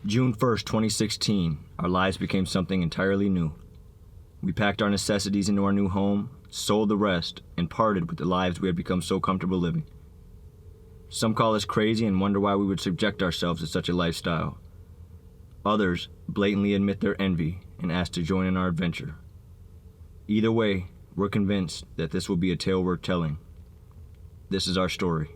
June 1st, 2016, our lives became something entirely new. We packed our necessities into our new home, sold the rest, and parted with the lives we had become so comfortable living. Some call us crazy and wonder why we would subject ourselves to such a lifestyle. Others blatantly admit their envy and ask to join in our adventure. Either way, we're convinced that this will be a tale worth telling. This is our story.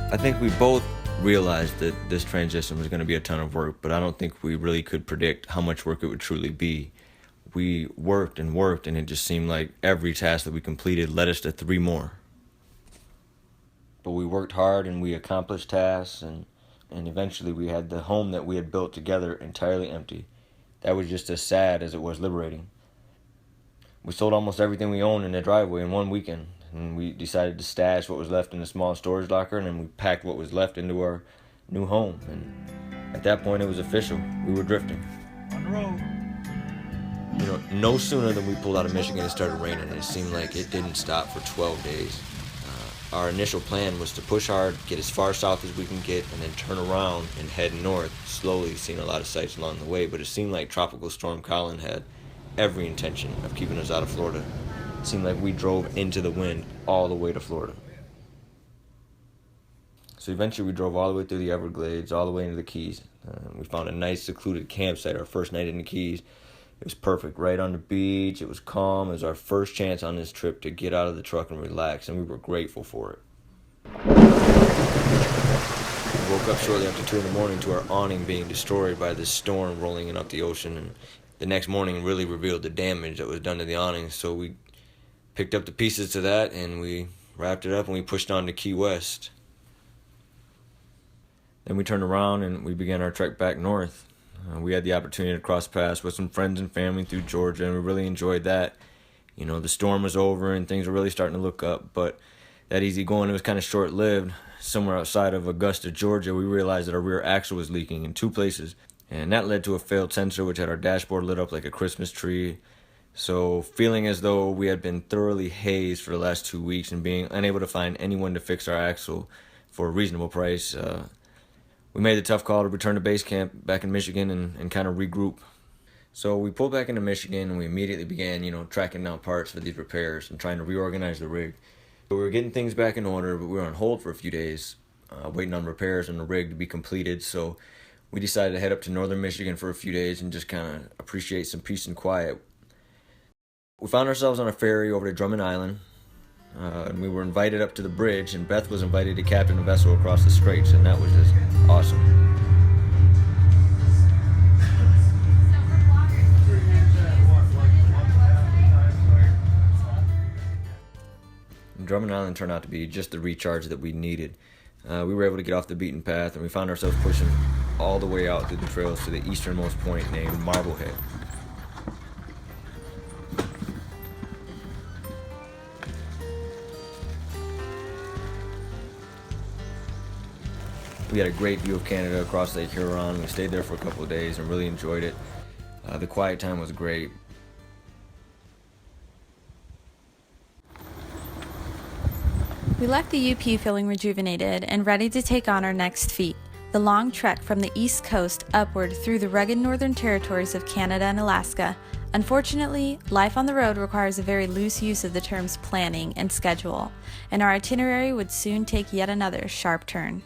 I think we both realized that this transition was going to be a ton of work, but I don't think we really could predict how much work it would truly be. We worked, and it just seemed like every task that we completed led us to 3 more. But we worked hard and we accomplished tasks, and eventually we had the home that we had built together entirely empty. That was just as sad as it was liberating. We sold almost everything we owned in the driveway in one weekend, and we decided to stash what was left in a small storage locker, and then we packed what was left into our new home. And at that point, it was official. We were drifting. On the road. No sooner than we pulled out of Michigan, it started raining, and it seemed like it didn't stop for 12 days. Our initial plan was to push hard, get as far south as we can get, and then turn around and head north, slowly seeing a lot of sights along the way. But it seemed like Tropical Storm Colin had every intention of keeping us out of Florida. It seemed like we drove into the wind all the way to Florida. So eventually we drove all the way through the Everglades, all the way into the Keys. We found a nice secluded campsite our first night in the Keys. It was perfect, right on the beach. It was calm. It was our first chance on this trip to get out of the truck and relax, and we were grateful for it. We woke up shortly after 2 in the morning to our awning being destroyed by this storm rolling in up the ocean, and the next morning really revealed the damage that was done to the awning. So we picked up the pieces to that, and we wrapped it up, and we pushed on to Key West. Then we turned around and we began our trek back north. We had the opportunity to cross paths with some friends and family through Georgia, and we really enjoyed that. The storm was over and things were really starting to look up, but that easy going, it was kind of short-lived. Somewhere outside of Augusta, Georgia, we realized that our rear axle was leaking in 2 places, and that led to a failed sensor which had our dashboard lit up like a Christmas tree. So feeling as though we had been thoroughly hazed for the last 2 weeks and being unable to find anyone to fix our axle for a reasonable price, we made the tough call to return to base camp back in Michigan and kind of regroup. So we pulled back into Michigan and we immediately began, tracking down parts for these repairs and trying to reorganize the rig. So we were getting things back in order, but we were on hold for a few days, waiting on repairs on the rig to be completed. So we decided to head up to northern Michigan for a few days and just kind of appreciate some peace and quiet. We found ourselves on a ferry over to Drummond Island. And we were invited up to the bridge, and Beth was invited to captain a vessel across the straits, and that was just awesome. Drummond Island turned out to be just the recharge that we needed. We were able to get off the beaten path, and we found ourselves pushing all the way out through the trails to the easternmost point named Marblehead. We had a great view of Canada across Lake Huron. We stayed there for a couple of days and really enjoyed it. The quiet time was great. We left the UP feeling rejuvenated and ready to take on our next feat, the long trek from the East Coast upward through the rugged northern territories of Canada and Alaska. Unfortunately, life on the road requires a very loose use of the terms planning and schedule, and our itinerary would soon take yet another sharp turn.